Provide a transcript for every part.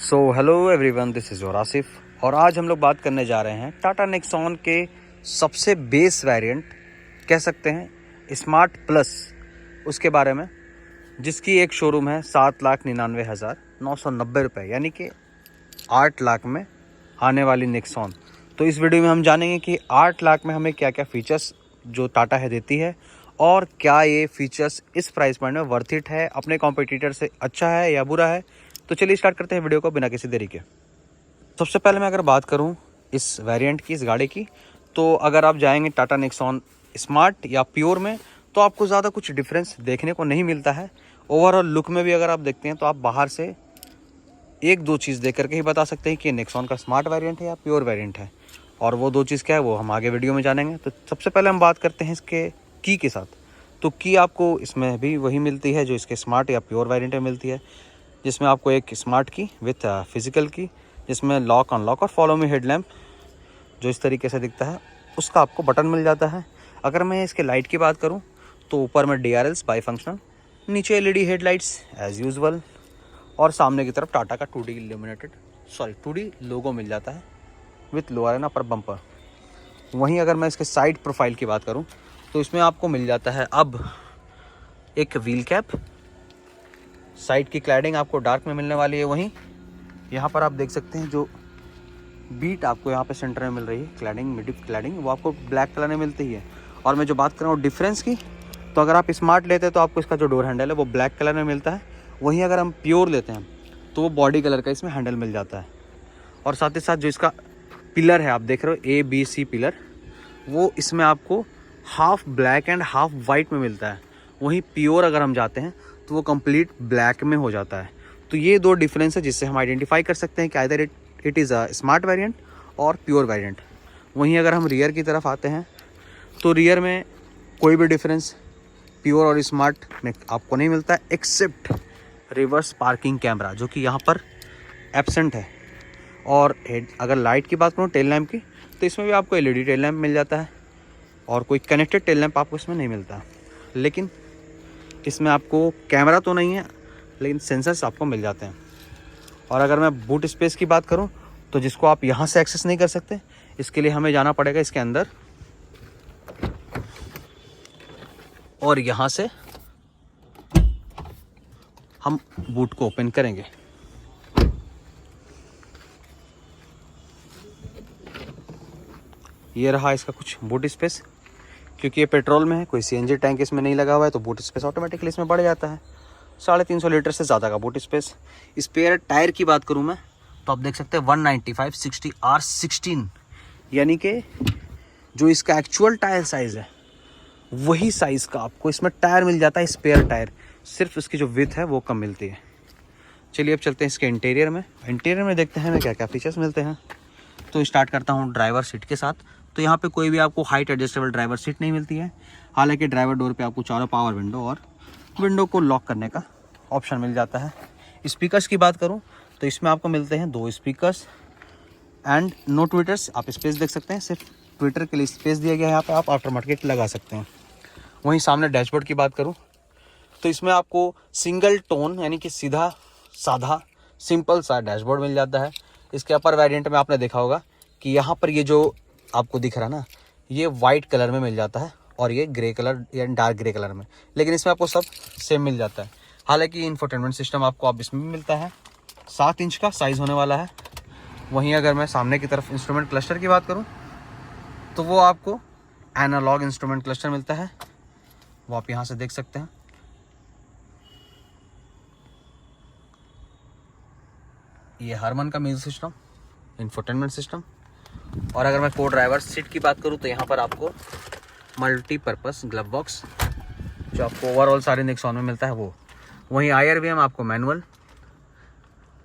So hello everyone, this is your Asif और आज हम लोग बात करने जा रहे हैं टाटा नेक्सॉन के सबसे बेस वेरिएंट कह सकते हैं स्मार्ट प्लस उसके बारे में, जिसकी एक शोरूम है 7,99,990 रुपये, यानी कि 8 लाख में आने वाली नेक्सॉन। तो इस वीडियो में हम जानेंगे कि 8 लाख में हमें क्या क्या फ़ीचर्स जो टाटा है देती है और क्या ये फ़ीचर्स इस प्राइस पॉइंट में वर्थ इट है, अपने कॉम्पिटिटर से अच्छा है या बुरा है। तो चलिए स्टार्ट करते हैं वीडियो को बिना किसी देरी के। सबसे पहले मैं अगर बात करूं इस वेरिएंट की, इस गाड़ी की, तो अगर आप जाएंगे टाटा नेक्सॉन स्मार्ट या प्योर में तो आपको ज़्यादा कुछ डिफरेंस देखने को नहीं मिलता है। ओवरऑल लुक में भी अगर आप देखते हैं तो आप बाहर से एक दो चीज़ देख करके ही बता सकते हैं कि नेक्सॉन का स्मार्ट वेरिएंट है या प्योर वेरिएंट है, और वो दो चीज़ क्या है वो हम आगे वीडियो में जानेंगे। तो सबसे पहले हम बात करते हैं इसके की के साथ। तो की आपको इसमें भी वही मिलती है जो इसके स्मार्ट या प्योर वेरिएंट में मिलती है, जिसमें आपको एक स्मार्ट की विथ फिजिकल की, जिसमें लॉक अनलॉक और फॉलो मी हेडलैम्प जो इस तरीके से दिखता है उसका आपको बटन मिल जाता है। अगर मैं इसके लाइट की बात करूं तो ऊपर में DRLs बाई फंक्शनल, नीचे LED हेडलाइट्स एज यूजुअल, और सामने की तरफ टाटा का 2D लोगो मिल जाता है with lower and upper bumper. वहीं अगर मैं इसके साइड प्रोफाइल की बात करूं तो इसमें आपको मिल जाता है अब एक व्हील कैप, साइड की क्लैडिंग आपको डार्क में मिलने वाली है। वहीं यहाँ पर आप देख सकते हैं जो बीट आपको यहाँ पे सेंटर में मिल रही है क्लैडिंग, मिड क्लैडिंग, वो आपको ब्लैक कलर में मिलती है। और मैं जो बात कर रहा हूँ डिफरेंस की, तो अगर आप स्मार्ट लेते हैं तो आपको इसका जो डोर हैंडल है वो ब्लैक कलर में मिलता है। वहीं अगर हम प्योर लेते हैं तो वो बॉडी कलर का इसमें हैंडल मिल जाता है। और साथ ही साथ जो इसका पिलर है आप देख रहे हो ABC पिलर, वो इसमें आपको half black and half white में मिलता है। वहीं प्योर अगर हम जाते हैं तो वो कंप्लीट ब्लैक में हो जाता है। तो ये दो डिफरेंस है जिससे हम आइडेंटिफाई कर सकते हैं कि either it is a smart variant और प्योर वेरिएंट। वहीं अगर हम रियर की तरफ आते हैं तो रियर में कोई भी डिफरेंस प्योर और स्मार्ट में आपको नहीं मिलता है, एक्सेप्ट रिवर्स पार्किंग कैमरा जो कि यहाँ पर एब्सेंट है। और अगर लाइट की बात करूँ टेल लैम्प की, तो इसमें भी आपको LED टेल लैम्प मिल जाता है और कोई कनेक्टेड टेल लैम्प आपको इसमें नहीं मिलता। लेकिन इसमें आपको कैमरा तो नहीं है लेकिन सेंसर्स आपको मिल जाते हैं। और अगर मैं बूट स्पेस की बात करूं तो जिसको आप यहां से एक्सेस नहीं कर सकते, इसके लिए हमें जाना पड़ेगा इसके अंदर और यहां से हम बूट को ओपन करेंगे। ये रहा इसका कुछ बूट स्पेस। क्योंकि ये पेट्रोल में है, कोई CNG टैंक इसमें नहीं लगा हुआ है, तो बूट स्पेस ऑटोमेटिकली इसमें बढ़ जाता है। 350 लीटर से ज़्यादा का बूट स्पेस। स्पेयर टायर की बात करूं मैं तो आप देख सकते हैं 195/60 R16, यानी कि जो इसका एक्चुअल टायर साइज़ है वही साइज़ का आपको इसमें टायर मिल जाता है, स्पेयर टायर। सिर्फ इसकी जो विड्थ है वो कम मिलती है। चलिए अब चलते हैं इसके इंटीरियर में। इंटीरियर में देखते हैं हमें क्या क्या फीचर्स मिलते हैं। तो स्टार्ट करता हूँ ड्राइवर सीट के साथ। तो यहाँ पे कोई भी आपको हाइट एडजस्टेबल ड्राइवर सीट नहीं मिलती है। हालांकि ड्राइवर डोर पे आपको चारों पावर विंडो और विंडो को लॉक करने का ऑप्शन मिल जाता है। स्पीकर्स की बात करूँ तो इसमें आपको मिलते हैं 2 स्पीकर्स एंड नो ट्विटर्स। आप स्पेस देख सकते हैं, सिर्फ ट्विटर के लिए स्पेस दिया गया है, यहाँ पे आप आफ्टर मार्केट लगा सकते हैं। वहीं सामने डैशबोर्ड की बात करूँ तो इसमें आपको सिंगल टोन यानी कि सीधा साधा सिंपल सा डैशबोर्ड मिल जाता है। इसके अपर वेरिएंट में आपने देखा होगा कि यहाँ पर ये जो आपको दिख रहा है ना, ये वाइट कलर में मिल जाता है और ये ग्रे कलर या डार्क ग्रे कलर में, लेकिन इसमें आपको सब सेम मिल जाता है। हालांकि इंफोटेनमेंट सिस्टम आपको अब इसमें भी मिलता है, 7 इंच का साइज़ होने वाला है। वहीं अगर मैं सामने की तरफ इंस्ट्रूमेंट क्लस्टर की बात करूँ तो वो आपको एनालॉग इंस्ट्रूमेंट क्लस्टर मिलता है, वो आप यहाँ से देख सकते हैं। ये हारमन का म्यूजिक सिस्टम, इंफोटेनमेंट सिस्टम। और अगर मैं को ड्राइवर सीट की बात करूं तो यहाँ पर आपको मल्टीपर्पस ग्लव बॉक्स जो आपको ओवरऑल सारे नेक्सॉन में मिलता है वो। वहीं IRVM आपको मैनुअल।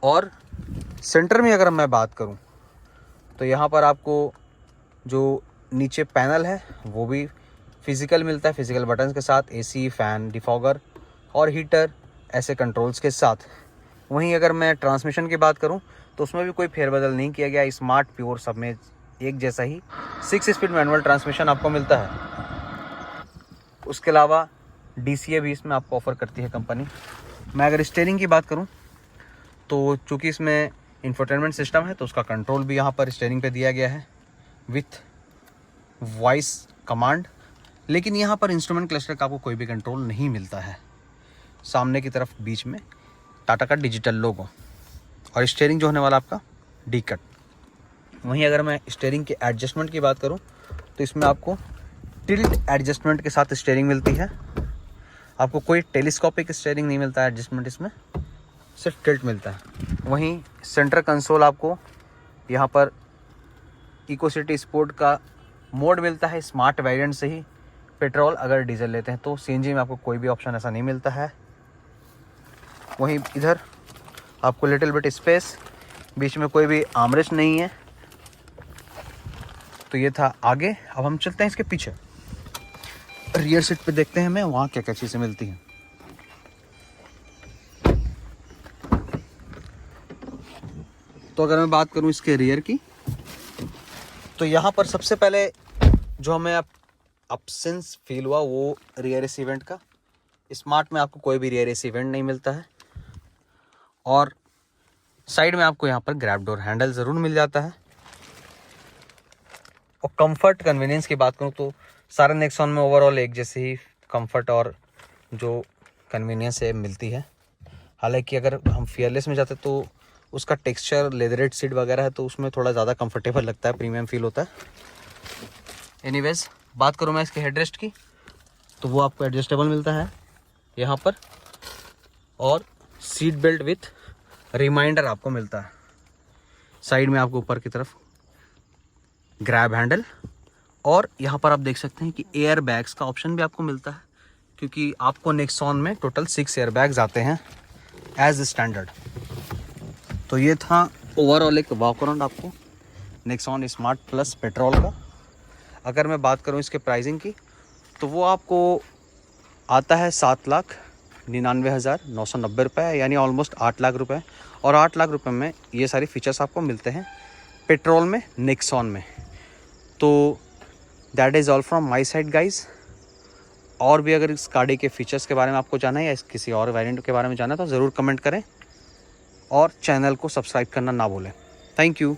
और सेंटर में अगर मैं बात करूं तो यहाँ पर आपको जो नीचे पैनल है वो भी फिजिकल मिलता है, फिजिकल बटन्स के साथ, AC, फैन, डिफॉगर और हीटर ऐसे कंट्रोल्स के साथ। वहीं अगर मैं ट्रांसमिशन की बात करूं तो उसमें भी कोई फेरबदल नहीं किया गया, स्मार्ट प्योर सब में एक जैसा ही 6 स्पीड मैनुअल ट्रांसमिशन आपको मिलता है। उसके अलावा DCA भी इसमें आपको ऑफर करती है कंपनी। मैं अगर स्टीयरिंग की बात करूं तो चूँकि इसमें इंफोटेनमेंट सिस्टम है तो उसका कंट्रोल भी यहाँ पर स्टीयरिंग पे दिया गया है विथ वॉइस कमांड। लेकिन यहाँ पर इंस्ट्रूमेंट क्लस्टर का आपको कोई भी कंट्रोल नहीं मिलता है। सामने की तरफ बीच में टाटा का डिजिटल लोगो और स्टीयरिंग जो होने वाला आपका डी कट। वहीं अगर मैं स्टीयरिंग के एडजस्टमेंट की बात करूं तो इसमें आपको टिल्ट एडजस्टमेंट के साथ स्टीयरिंग मिलती है। आपको कोई टेलीस्कोपिक स्टीयरिंग नहीं मिलता है एडजस्टमेंट, इसमें सिर्फ टिल्ट मिलता है। वहीं सेंटर कंसोल आपको यहाँ पर इको सिटी स्पोर्ट का मोड मिलता है स्मार्ट वेरिएंट से ही। पेट्रोल अगर डीजल लेते हैं तो सीएनजी में आपको कोई भी ऑप्शन ऐसा नहीं मिलता है। वहीं इधर आपको लिटिल बिट स्पेस, बीच में कोई भी आर्मरेस्ट नहीं है। तो ये था आगे। अब हम चलते हैं इसके पीछे, रियर सीट पे देखते हैं हमें वहाँ क्या क्या चीज़ें मिलती हैं। तो अगर मैं बात करूँ इसके रियर की तो यहाँ पर सबसे पहले जो हमें अपसेंस फील हुआ वो रियर एसी वेंट का। स्मार्ट में आपको कोई भी रियर एसी वेंट नहीं मिलता है। और साइड में आपको यहाँ पर ग्रैब डोर हैंडल ज़रूर मिल जाता है। और कंफर्ट कन्वीनियंस की बात करूँ तो सारे नेक्सॉन में ओवरऑल एक जैसे ही कंफर्ट और जो कन्वीनियंस है मिलती है। हालांकि अगर हम फियरलेस में जाते तो उसका टेक्सचर लेदरेट सीट वगैरह है तो उसमें थोड़ा ज़्यादा कंफर्टेबल लगता है, प्रीमियम फील होता है। एनीवेज बात करूँ मैं इसके हेडरेस्ट की तो वो आपको एडजस्टेबल मिलता है यहाँ पर, और सीट बेल्ट विथ रिमाइंडर आपको मिलता है। साइड में आपको ऊपर की तरफ ग्रैब हैंडल, और यहाँ पर आप देख सकते हैं कि एयर बैग्स का ऑप्शन भी आपको मिलता है, क्योंकि आपको नेक्सॉन में टोटल 6 एयर बैग्स आते हैं एज स्टैंडर्ड। तो ये था ओवरऑल एक वॉक अराउंड आपको नेक्सॉन स्मार्ट प्लस पेट्रोल का। अगर मैं बात करूँ इसके प्राइसिंग की तो वो आपको आता है 7,99,990 रुपये, यानी ऑलमोस्ट 8 लाख रुपए। और 8 लाख रुपए में ये सारी फीचर्स आपको मिलते हैं पेट्रोल में, नेक्सॉन में। तो that is all from my side guys. और भी अगर इस गाड़ी के फीचर्स के बारे में आपको जानना है या किसी और वेरिएंट के बारे में जानना है तो ज़रूर कमेंट करें और चैनल को सब्सक्राइब करना ना भूलें। Thank you.